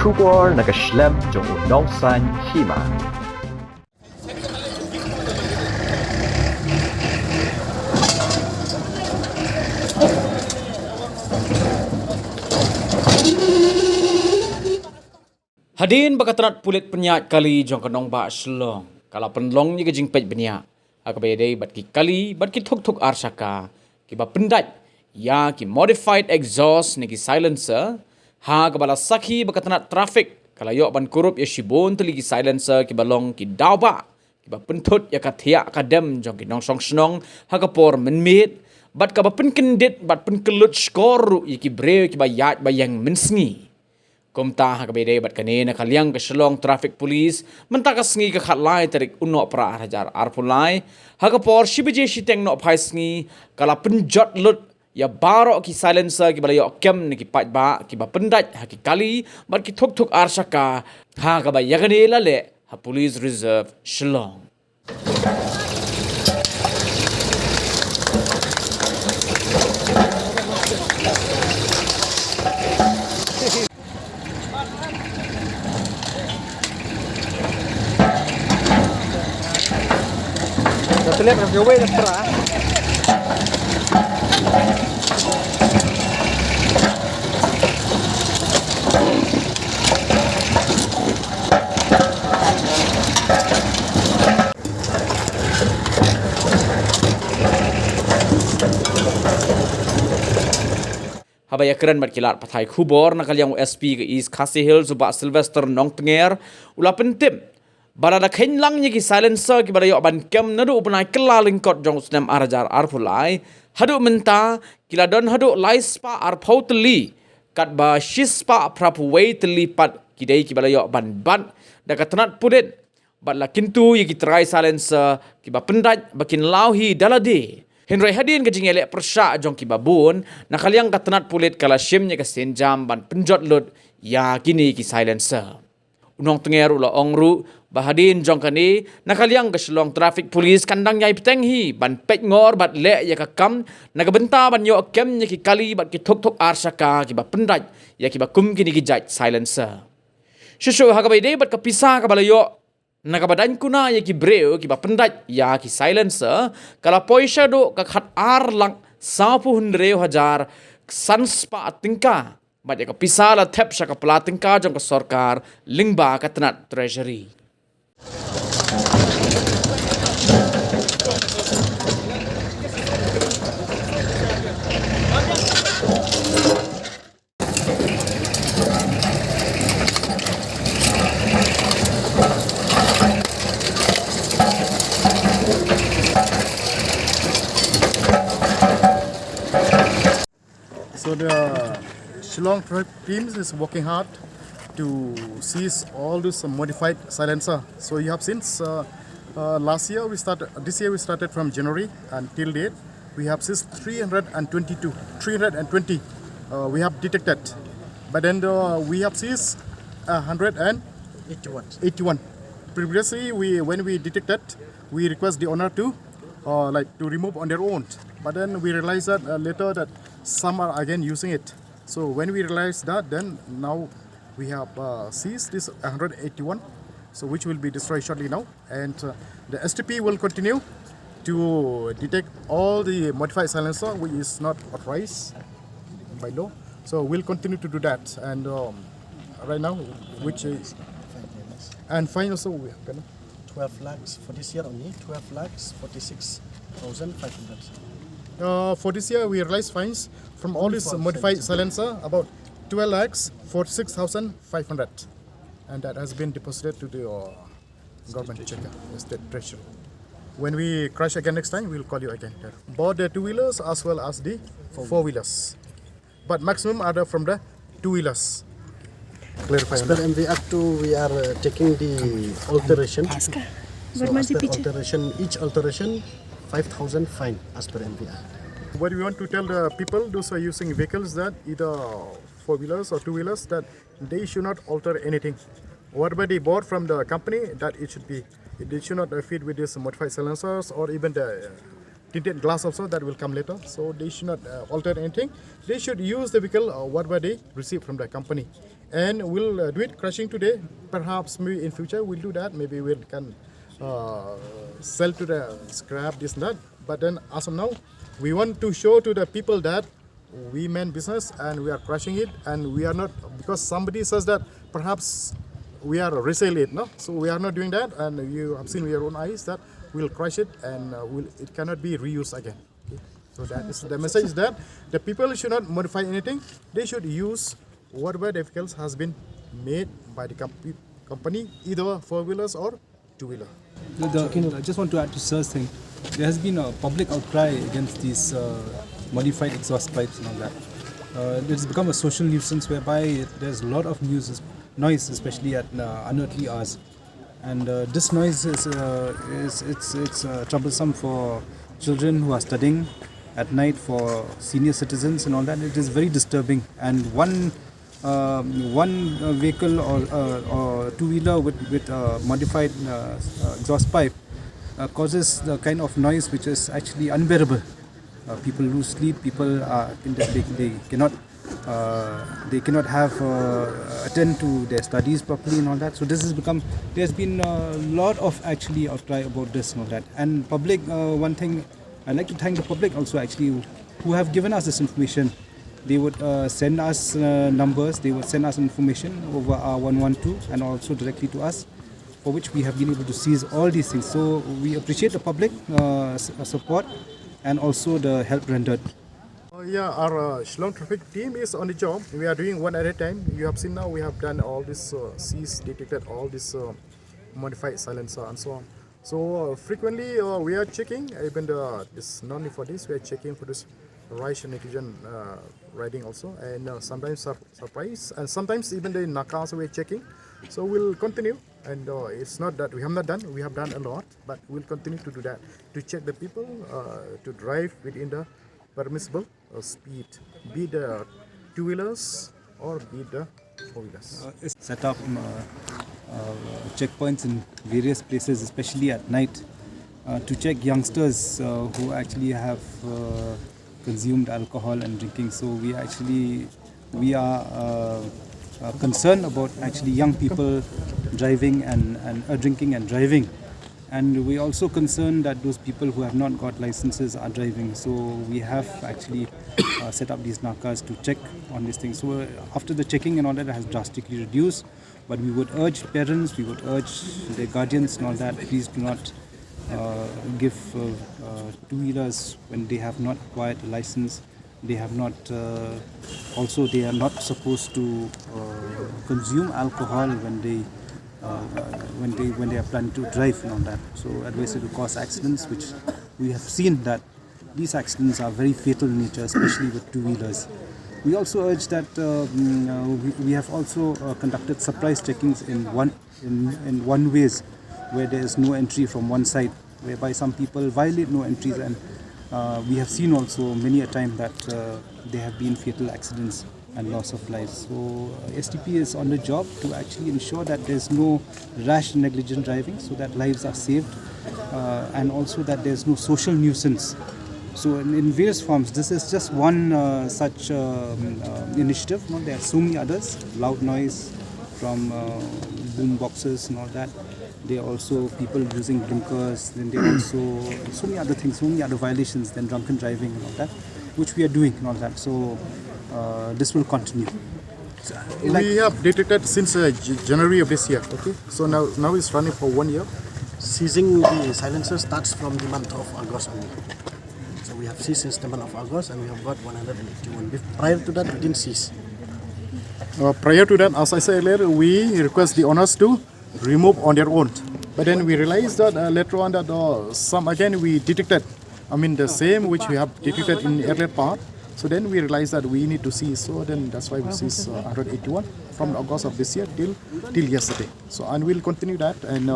kubor nagaslem jong unongsan Hima. Hadin bakatrat pulit penyat kali jong kanong ba slong. Kala penlong ni gajing pej benya. Akabede bat ki kali bat ki thuk arsaka. Ki ba pendat ya ki modified exhaust ni ki silencer. Ha kabala sakhi bakatrat traffic. Kala yok ban kurup ya shibon teli ki silencer ki balong ki dauba. Ki ba pentut ya kathia kadem jong ki nong song snong ha kapor menmit. Bat ka ba penkendit bat penkelut skor ya ki bre ki ba yat ba yang mensngi. Kumta hakabede bat kanina kalyang ke Shillong traffic police mentakas ngi ka khatlai tarik unno pra hajar arpulai hakapor shibije shiteng no phaisngi kala Pynjot lut ya baro ki silencer ki balayo kem ni ki patba ki ba pendat haki kali bat ki thuk arsaka ha ka ba yagane lale ha police reserve Shillong. Lihat kan jauh ya terah. Habaya keren mat kilat pathai khubor nakal yang USP ke East Khasi Hills subak Sylvester Nong Tenger ula pentim barada khenlang ni ki silencer ki barayo ban kem nadu upnai kela lingkot jong snem arajar arpulai hadu menta kila don hadu laispa arpautli kat ba shispa prapuwei teli pat kidai ki barayo ban da katnat pudet bat la kintu ye ki try silencer ki ba pendat bakin lauhi dalade Henry hadin ke jingele persya jong ki babun nakaliang katnat pulit kala shimnya ke senjam ban Pynjot lut ya kini ki silencer unong tenger ula ongru bahadin jong kani nakaliang ke Shillong traffic police kandang nyai Bteng hi ban pet ngor bat le ya ka kam nagabenta ban yo kem nya ki kali bat ki thuk arsaka ki ba pendat ya ki ba kum kini ki jaj silencer shushu hagabai bat ka pisah ka balayo nagabadan kuna ya ki breu ki ba pendat ya ki silencer kala poisha do ka khat ar lang 100,000 sanspa tingka bat ya ka pisah la thep sha ka pala tingka jong ka sarkar lingba ka tanat treasury. So the Shillong traffic teams is working hard to seize all this modified silencer. So you have since this year we started from January until date. We have seized 320 we have detected. But then we have seized 181. Previously, when we detected, we request the owner to remove on their own. But then we realized that later that some are again using it. So when we realized that, then now we have seized this 181, so which will be destroyed shortly now. And the STP will continue to detect all the modified silencer which is not authorized by law. So we'll continue to do that. And right now, which is and fine also we are gonna 12 lakhs for this year only. 12 lakhs 46,500. For this year, we realized fines from all this modified silencer about 12 lakhs 46,500, and that has been deposited to the government checker, the state treasury. When we crash again next time, we'll call you again. Both the two-wheelers as well as the four-wheelers, but maximum are from the two-wheelers. Clarify. As per MV Act 2, we are taking the alteration. So as per alteration, each alteration 5,000 fine as per MV Act. What do we want to tell the people, those who are using vehicles, that either four-wheelers or two-wheelers, that they should not alter anything. Whatever they bought from the company, that it should not fit with these modified silencers or even the tinted glass also that will come later. So they should not alter anything. They should use the vehicle whatever they receive from the company. And we'll do it crushing today. Perhaps maybe in future we'll do that. Maybe we can sell to the scrap, this and that. But then as of now, we want to show to the people that we mean business and we are crushing it, and we are not, because somebody says that perhaps we are resell it, no? So we are not doing that, and you have seen with your own eyes that we'll crush it and it cannot be reused again. Okay? So that is the message, is that the people should not modify anything. They should use whatever the vehicles has been made by the company, either four-wheelers or two-wheeler. I just want to add to Sir's thing. There has been a public outcry against these modified exhaust pipes and all that. It has become a social nuisance whereby there's a lot of noise, especially at unearthly hours. And this noise is troublesome for children who are studying at night, for senior citizens and all that. It is very disturbing. And one vehicle or two-wheeler with modified exhaust pipe causes the kind of noise which is actually unbearable. People lose sleep. People they cannot attend to their studies properly and all that. So this has become. There's been a lot of actually outcry about this and all that. And public, one thing I'd like to thank the public also actually, who have given us this information. They would send us numbers. They would send us information over our 112 and also directly to us, for which we have been able to seize all these things. So we appreciate the public support and also the help rendered. Our Shillong traffic team is on the job. We are doing one at a time. You have seen now we have done all this, detected all this modified silencer and so on. So frequently we are checking, even this not only for this, we are checking for this rash and negligent riding also, and sometimes surprise, and sometimes even the nakas we are checking. So we'll continue, and it's not that we have not done, we have done a lot, but we'll continue to do that, to check the people, to drive within the permissible speed, be the two-wheelers or be the four-wheelers. Set up checkpoints in various places, especially at night, to check youngsters who actually have consumed alcohol and drinking. So we are concerned about actually young people driving and drinking and driving. And we also concerned that those people who have not got licenses are driving. So we have actually set up these nakas to check on these things. So after the checking and all that has drastically reduced, but we would urge parents, we would urge their guardians and all that, please do not give two-wheelers when they have not acquired a license. They have not, also they are not supposed to consume alcohol when they are planning to drive and all that. So otherwise it will cause accidents, which we have seen that these accidents are very fatal in nature, especially with two-wheelers. We also urge that we have also conducted surprise checkings in one ways, where there is no entry from one side, whereby some people violate no entries, and we have seen also many a time that there have been fatal accidents and loss of lives. So STP is on the job to actually ensure that there is no rash negligent driving, so that lives are saved, and also that there is no social nuisance. So in various forms, this is just one such initiative. You know, there are so many others, loud noise from boom boxes and all that. There are also people using blinkers, then there are also so many other things, so many other violations than drunken driving and all that, which we are doing and all that. So this will continue. We have detected since January of this year. Okay, so now it's running for 1 year. Seizing the silencer starts from the month of August only. So we have seized since the month of August, and we have got 181. Prior to that, we didn't seize. Prior to that, as I said earlier, we request the owners to remove on their own. But then we realized that later on that some again we detected, the same which we have detected in the earlier part. So then we realized that we need to seize. So then that's why we seized 181 from August of this year till yesterday. So and we'll continue that, and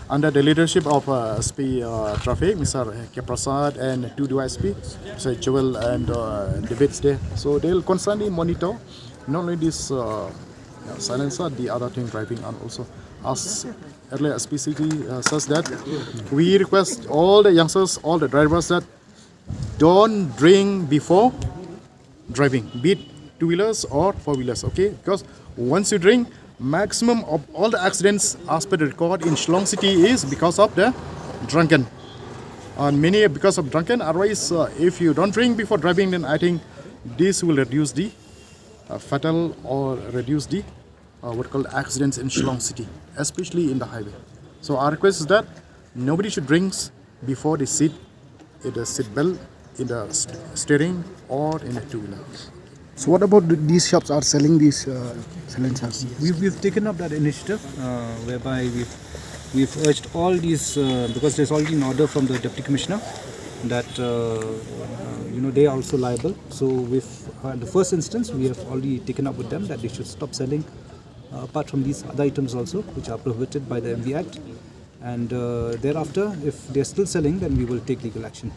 under the leadership of SP Traffic, Mr. K. Prasad, and two SP, Mr. Joel and David's there. So they'll constantly monitor not only this silencer, the other thing driving, and also as earlier SPCG says that we request all the youngsters, all the drivers that don't drink before driving, be it two-wheelers or four-wheelers, okay? Because once you drink, maximum of all the accidents as per the record in Shillong city is because of the drunken. And many because of drunken, otherwise if you don't drink before driving, then I think this will reduce the fatal or reduce the what called accidents in Shillong city, especially in the highway. So our request is that nobody should drink before they sit in the seat belt, in the steering or in a two-wheeler. So what about these shops are selling these silencers? We've taken up that initiative whereby we've urged all these because there's already an order from the Deputy Commissioner that they are also liable. So in the first instance we have already taken up with them that they should stop selling apart from these other items also which are prohibited by the MV Act, and thereafter if they're still selling then we will take legal action.